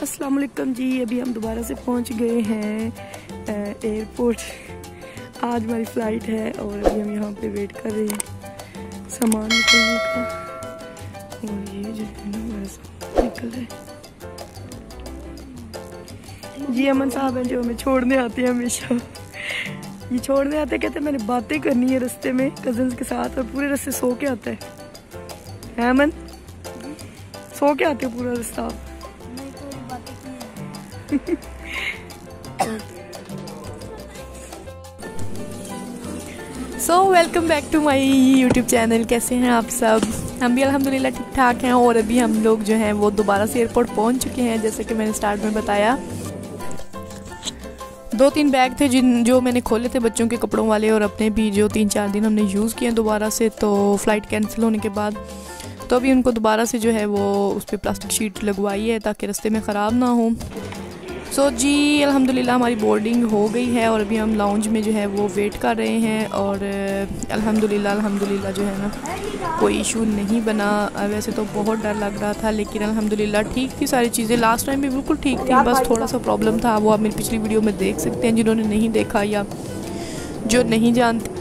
अस्सलाम वालेकुम जी। अभी हम दोबारा से पहुंच गए हैं एयरपोर्ट। आज हमारी फ़्लाइट है और अभी हम यहाँ पे वेट कर रहे हैं सामान निकलने का। और ये जो है ना हमारा सामान निकल रहा है। ये अमन साहब हैं जो हमें छोड़ने आते हैं हमेशा। ये छोड़ने आते कहते हैं मैंने बातें करनी है रास्ते में कज़न्स के साथ, और पूरे रास्ते सो के आता है अमन? सो के आते हो पूरा रास्ता आप? So welcome back to my YouTube channel. कैसे हैं आप सब? हम भी अल्हम्दुलिल्लाह ठीक ठाक हैं। और अभी हम लोग जो हैं वो दोबारा से एयरपोर्ट पहुंच चुके हैं। जैसे कि मैंने स्टार्ट में बताया, 2-3 बैग थे जो मैंने खोले थे बच्चों के कपड़ों वाले, और अपने भी जो 3-4 दिन हमने यूज़ किए दोबारा से, तो फ़्लाइट कैंसिल होने के बाद तो अभी उनको दोबारा से जो है वो उस पर प्लास्टिक शीट लगवाई है ताकि रास्ते में ख़राब ना हो। सो जी अल्हम्दुलिल्लाह हमारी बोर्डिंग हो गई है और अभी हम लाउंज में जो है वो वेट कर रहे हैं। और अल्हम्दुलिल्लाह जो है ना कोई इशू नहीं बना। वैसे तो बहुत डर लग रहा था, लेकिन अल्हम्दुलिल्लाह ठीक थी सारी चीज़ें। लास्ट टाइम भी बिल्कुल ठीक थी, बस थोड़ा सा प्रॉब्लम था। वो आप मेरी पिछली वीडियो में देख सकते हैं जिन्होंने नहीं देखा या जो नहीं जानते।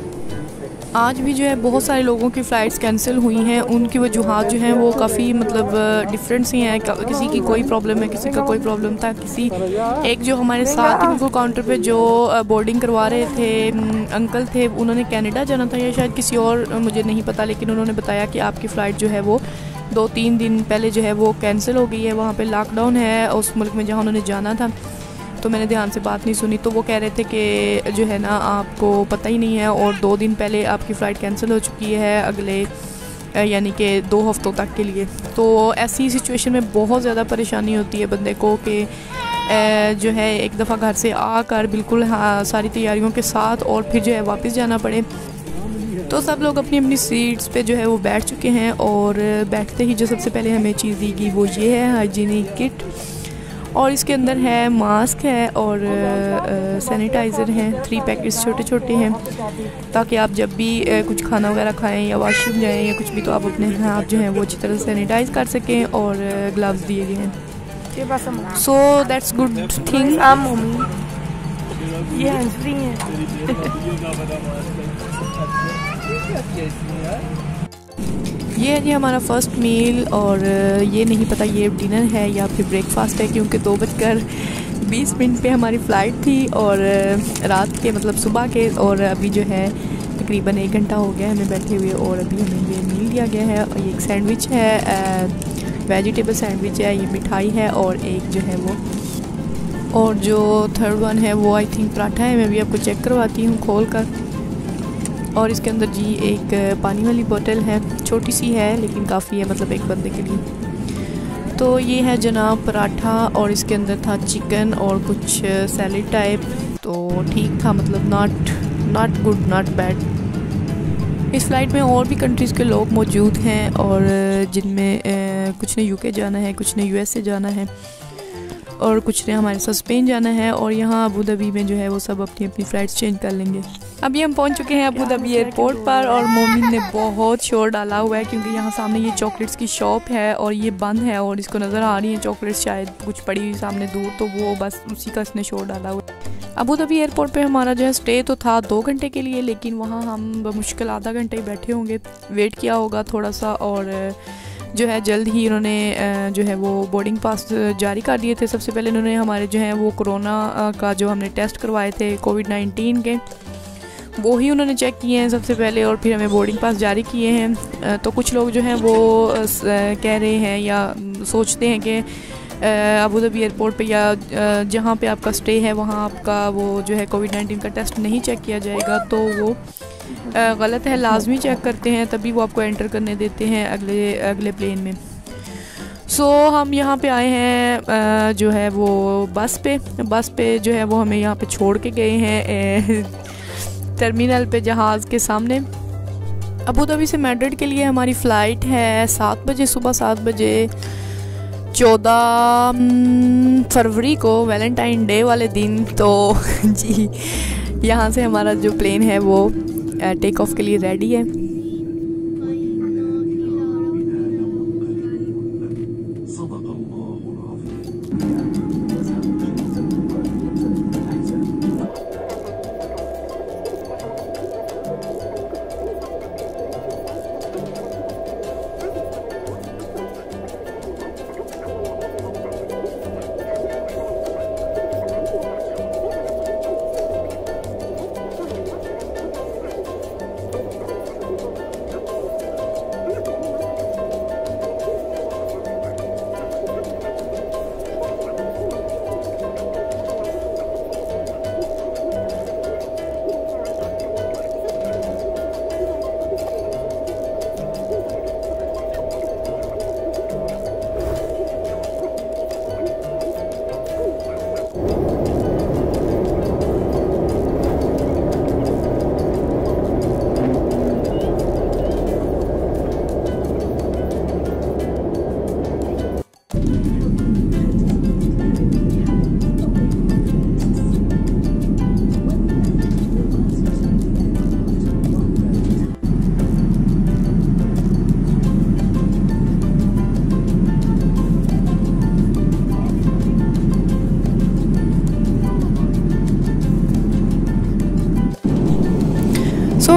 आज भी जो है बहुत सारे लोगों की फ़्लाइट्स कैंसिल हुई हैं। उनकी वजूहात जो हैं वो काफ़ी मतलब डिफरेंट सी हैं। किसी की कोई प्रॉब्लम है, किसी का कोई प्रॉब्लम था। किसी एक जो हमारे साथ ही बिल्कुल काउंटर पे जो बोर्डिंग करवा रहे थे अंकल थे, उन्होंने कनाडा जाना था या शायद किसी और, मुझे नहीं पता, लेकिन उन्होंने बताया कि आपकी फ़्लाइट जो है वो 2-3 दिन पहले जो है वो कैंसिल हो गई है। वहाँ पर लॉकडाउन है उस मुल्क में जहाँ उन्होंने जाना था। तो मैंने ध्यान से बात नहीं सुनी, तो वो कह रहे थे कि जो है ना आपको पता ही नहीं है और 2 दिन पहले आपकी फ़्लाइट कैंसिल हो चुकी है अगले यानी कि 2 हफ्तों तक के लिए। तो ऐसी सिचुएशन में बहुत ज़्यादा परेशानी होती है बंदे को कि जो है एक दफ़ा घर से आकर बिल्कुल सारी तैयारियों के साथ और फिर जो है वापस जाना पड़े। तो सब लोग अपनी अपनी सीट्स पे जो है वो बैठ चुके हैं। और बैठते ही जो सबसे पहले हमें चीज़ दी गई वो ये है हाइजीनिक किट, और इसके अंदर है मास्क है और सैनिटाइज़र हैं। 3 पैकेट्स छोटे छोटे हैं ताकि आप जब भी कुछ खाना वगैरह खाएं या वॉशरूम जाएं या कुछ भी, तो आप अपने हाथ जो हैं वो अच्छी तरह सैनिटाइज़ कर सकें। और ग्लव्स दिए गए हैं। So that's good thing. ये हैंड्स फ्री हैं। ये है जी हमारा फ़र्स्ट मील, और ये नहीं पता ये डिनर है या फिर ब्रेकफास्ट है, क्योंकि 2:20 पे हमारी फ़्लाइट थी और रात के मतलब सुबह के। और अभी जो है तकरीबन 1 घंटा हो गया हमें बैठे हुए, और अभी हमें ये मील दिया गया है। और ये एक सैंडविच है, वेजिटेबल सैंडविच है, ये मिठाई है, और एक जो है वो, और जो 3rd वन है वो आई थिंक पराठा है। मैं भी आपको चेक करवाती हूँ खोल कर। और इसके अंदर जी एक पानी वाली बोतल है, छोटी सी है लेकिन काफ़ी है, मतलब एक बंदे के लिए। तो ये है जनाब पराठा, और इसके अंदर था चिकन और कुछ सैलेड टाइप। तो ठीक था, मतलब नॉट गुड नॉट बैड। इस फ़्लाइट में और भी कंट्रीज़ के लोग मौजूद हैं, और जिनमें कुछ ने UK जाना है, कुछ ने US से जाना है, और कुछ ने हमारे साथ स्पेन जाना है। और यहाँ अबू धाबी में जो है वो सब अपनी अपनी फ़्लाइट्स चेंज कर लेंगे। अभी हम पहुँच चुके हैं अबू धाबी एयरपोर्ट पर, और मोमिन ने बहुत शोर डाला हुआ है क्योंकि यहाँ सामने ये चॉकलेट्स की शॉप है और ये बंद है, और इसको नज़र आ रही है चॉकलेट्स शायद कुछ पड़ी हुई सामने दूर, तो वो बस उसी का इसने शोर डाला हुआ है। अबू धाबी एयरपोर्ट पे हमारा जो है स्टे तो था 2 घंटे के लिए, लेकिन वहाँ हम बमुश्किल आधा घंटे ही बैठे होंगे, वेट किया होगा थोड़ा सा। और जो है जल्द ही उन्होंने जो है वो बोर्डिंग पास जारी कर दिए थे। सबसे पहले उन्होंने हमारे जो है वो कोरोना का जो हमने टेस्ट करवाए थे कोविड-19 के, वो ही उन्होंने चेक किए हैं सबसे पहले, और फिर हमें बोर्डिंग पास जारी किए हैं। तो कुछ लोग जो हैं वो कह रहे हैं या सोचते हैं कि अबू धाबी एयरपोर्ट पे या जहाँ पे आपका स्टे है वहाँ आपका वो जो है कोविड-19 का टेस्ट नहीं चेक किया जाएगा, तो वो गलत है। लाजमी चेक करते हैं, तभी वो आपको एंटर करने देते हैं अगले प्लेन में। सो हम यहाँ पे आए हैं जो है वो बस पे जो है वो हमें यहाँ पे छोड़ के गए हैं टर्मिनल पे, जहाज़ के सामने। अबू धाबी से मैड्रिड के लिए हमारी फ़्लाइट है 7 बजे, सुबह 7 बजे 14 फरवरी को, वैलेंटाइन डे वाले दिन। तो जी यहाँ से हमारा जो प्लेन है वो टेक ऑफ के लिए रेडी है।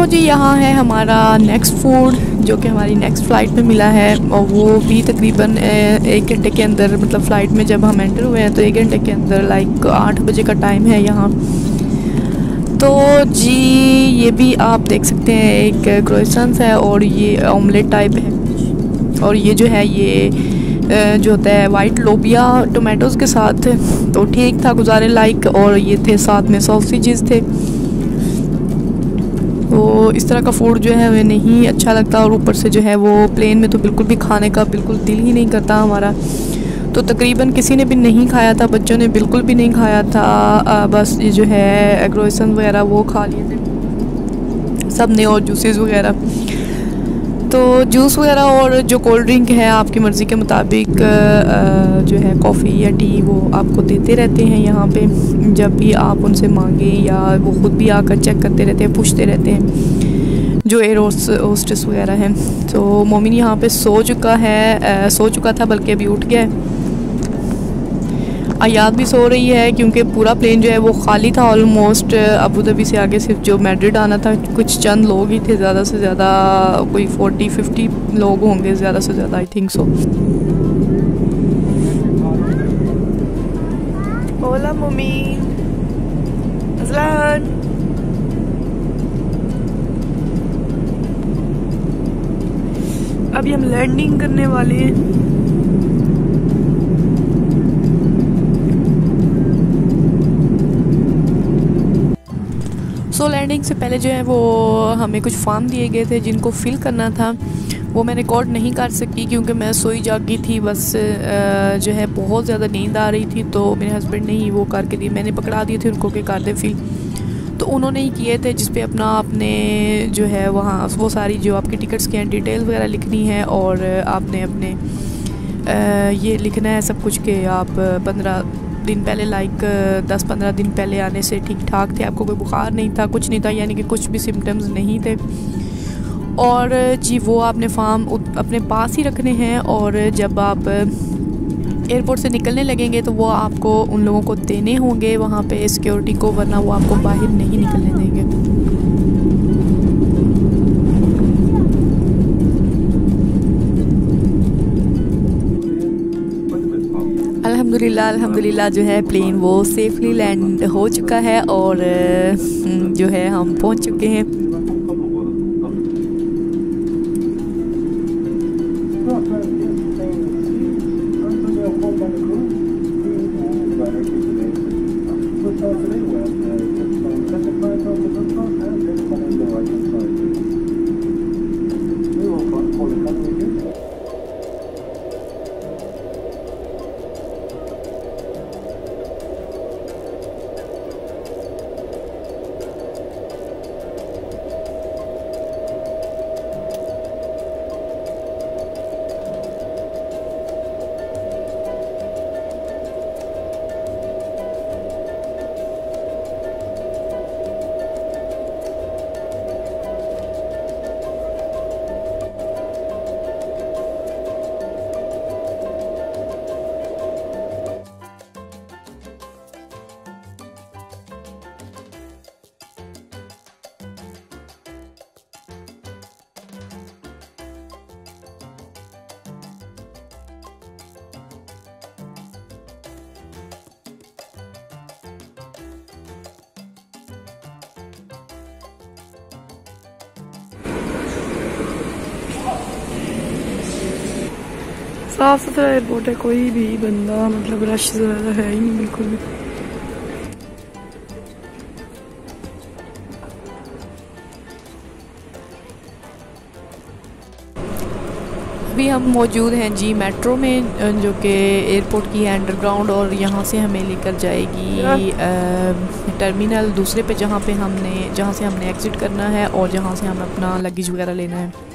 जी यहाँ है हमारा नेक्स्ट फूड जो कि हमारी नेक्स्ट फ़्लाइट में मिला है, और वो भी तकरीबन 1 घंटे के अंदर, मतलब फ़्लाइट में जब हम एंटर हुए हैं तो 1 घंटे के अंदर, लाइक 8 बजे का टाइम है यहाँ। तो जी ये भी आप देख सकते हैं, एक क्रोइसेंट्स है और ये ऑमलेट टाइप है, और ये जो है ये जो होता है वाइट लोबिया टोमेटोज़ के साथ, तो ठीक था गुजारे लाइक। और ये थे साथ में सॉसेजेस थे। तो इस तरह का फूड जो है हमें नहीं अच्छा लगता, और ऊपर से जो है वो प्लेन में तो बिल्कुल भी खाने का बिल्कुल दिल ही नहीं करता हमारा। तो तकरीबन किसी ने भी नहीं खाया था, बच्चों ने बिल्कुल भी नहीं खाया था। बस ये जो है क्रोइसेंट वगैरह वो खा लिए थे सब ने, और जूसेस वगैरह। तो जूस वगैरह और जो कोल्ड ड्रिंक है आपकी मर्ज़ी के मुताबिक जो है कॉफ़ी या टी वो आपको देते रहते हैं यहाँ पे, जब भी आप उनसे मांगे, या वो ख़ुद भी आकर चेक करते रहते हैं, पूछते रहते हैं जो एयर होस्टेस वगैरह हैं। तो मोमिन यहाँ पे सो चुका था, बल्कि अभी उठ गया है। आयात भी सो रही है क्योंकि पूरा प्लेन जो है वो खाली था ऑलमोस्ट। अबू धाबी से आगे सिर्फ जो मैड्रिड आना था कुछ चंद लोग ही थे, ज़्यादा से ज़्यादा कोई 40-50 लोग होंगे ज़्यादा से ज़्यादा, आई थिंक सो। ओला मोमिन, अज़लान, अभी हम लैंडिंग करने वाले हैं। सो लैंडिंग से पहले जो है वो हमें कुछ फॉर्म दिए गए थे जिनको फिल करना था, वो मैं रिकॉर्ड नहीं कर सकी क्योंकि मैं सोई जागी थी। बस जो है बहुत ज़्यादा नींद आ रही थी, तो मेरे हस्बैंड ने ही वो करके दिए, मैंने पकड़ा दिए थे उनको कि कर दे फिल। तो उन्होंने ही किए थे, जिस पे अपना आपने जो है वहाँ वो सारी जो आपकी टिकट्स की हैं डिटेल वगैरह लिखनी है, और आपने अपने ये लिखना है सब कुछ कि आप 15 दिन पहले, लाइक 10-15 दिन पहले आने से ठीक ठाक थे, आपको कोई बुखार नहीं था, कुछ नहीं था, यानी कि कुछ भी सिम्टम्स नहीं थे। और जी वो आपने फॉर्म अपने पास ही रखने हैं, और जब आप एयरपोर्ट से निकलने लगेंगे तो वो आपको उन लोगों को देने होंगे वहाँ पे सिक्योरिटी को, वरना वो आपको बाहर नहीं निकलने देंगे। अल्हम्दुलिल्लाह जो है प्लेन वो सेफली लैंड हो चुका है, और जो है हम पहुँच चुके हैं। साफ सुथरा एयरपोर्ट है, कोई भी बंदा मतलब रश ज़्यादा है ही नहीं बिल्कुल भी। अभी हम मौजूद हैं जी मेट्रो में, जो कि एयरपोर्ट की है अंडरग्राउंड, और यहाँ से हमें लेकर जाएगी टर्मिनल दूसरे पे, जहाँ से हमने एग्ज़िट करना है और जहाँ से हमें अपना लगेज वगैरह लेना है।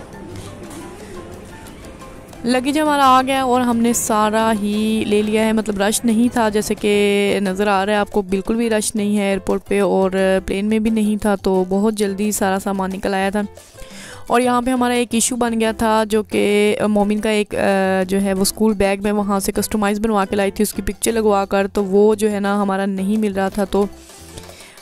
लगेज हमारा आ गया और हमने सारा ही ले लिया है, मतलब रश नहीं था, जैसे कि नज़र आ रहा है आपको, बिल्कुल भी रश नहीं है एयरपोर्ट पे, और प्लेन में भी नहीं था, तो बहुत जल्दी सारा सामान निकल आया था। और यहाँ पे हमारा एक इशू बन गया था, जो कि मोमिन का एक जो है वो स्कूल बैग में वहाँ से कस्टमाइज़ बनवा के लाई थी उसकी पिक्चर लगवा कर, तो वो जो है ना हमारा नहीं मिल रहा था। तो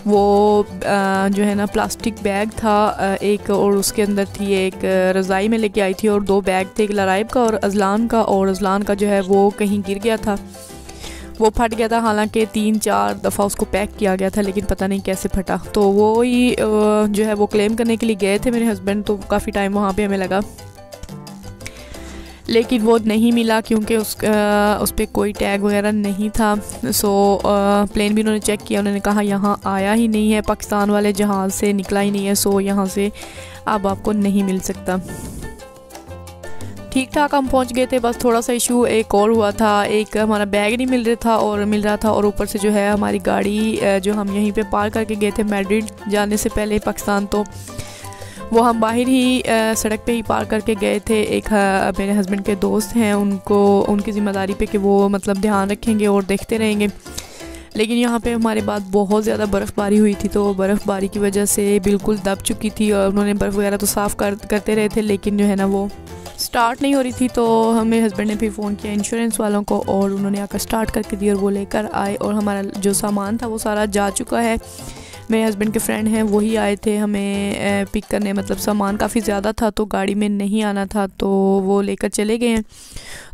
वो जो है ना प्लास्टिक बैग था एक, और उसके अंदर थी एक रज़ाई में लेके आई थी, और 2 बैग थे, एक लराइब का और अजलान का, और अजलान का जो है वो कहीं गिर गया था, वो फट गया था। हालांकि 3-4 दफ़ा उसको पैक किया गया था, लेकिन पता नहीं कैसे फटा। तो वो ही जो है वो क्लेम करने के लिए गए थे मेरे हस्बैंड, तो काफ़ी टाइम वहाँ पे हमें लगा, लेकिन वो नहीं मिला क्योंकि उस पर कोई टैग वगैरह नहीं था। सो प्लेन भी उन्होंने चेक किया, उन्होंने कहा यहाँ आया ही नहीं है, पाकिस्तान वाले जहाज़ से निकला ही नहीं है, सो यहाँ से अब आपको नहीं मिल सकता। ठीक ठाक हम पहुंच गए थे, बस थोड़ा सा इशू एक और हुआ था, एक हमारा बैग नहीं मिल रहा था, और ऊपर से जो है हमारी गाड़ी जो हम यहीं पे पार करके गए थे मैड्रिड जाने से पहले पाकिस्तान, तो वो हम बाहर ही सड़क पे ही पार करके गए थे। एक मेरे हस्बैंड के दोस्त हैं, उनकी ज़िम्मेदारी पे कि वो मतलब ध्यान रखेंगे और देखते रहेंगे। लेकिन यहाँ पे हमारे बाद बहुत ज़्यादा बर्फ़बारी हुई थी, तो बर्फ़बारी की वजह से बिल्कुल दब चुकी थी, और उन्होंने बर्फ़ वगैरह तो साफ़ करते रहे थे, लेकिन जो है ना वो स्टार्ट नहीं हो रही थी। तो हमें हस्बैंड ने फिर फ़ोन किया इंश्योरेंस वालों को, और उन्होंने आकर स्टार्ट करके दी, और वो लेकर आए, और हमारा जो सामान था वो सारा जा चुका है। मेरे हस्बैंड के फ्रेंड हैं, वही आए थे हमें पिक करने, मतलब सामान काफ़ी ज़्यादा था तो गाड़ी में नहीं आना था, तो वो लेकर चले गए हैं।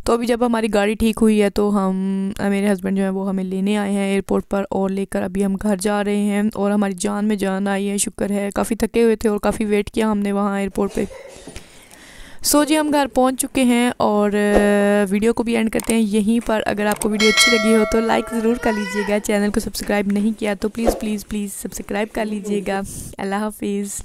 तो अभी जब हमारी गाड़ी ठीक हुई है, तो मेरे हस्बैंड जो है वो हमें लेने आए हैं एयरपोर्ट पर, और लेकर अभी हम घर जा रहे हैं, और हमारी जान में जान आई है, शुक्र है। काफ़ी थके हुए थे और काफ़ी वेट किया हमने वहाँ एयरपोर्ट पे। सो जी हम घर पहुंच चुके हैं, और वीडियो को भी एंड करते हैं यहीं पर। अगर आपको वीडियो अच्छी लगी हो तो लाइक ज़रूर कर लीजिएगा, चैनल को सब्सक्राइब नहीं किया तो प्लीज़ प्लीज़ प्लीज़ सब्सक्राइब कर लीजिएगा। अल्लाह हाफिज़।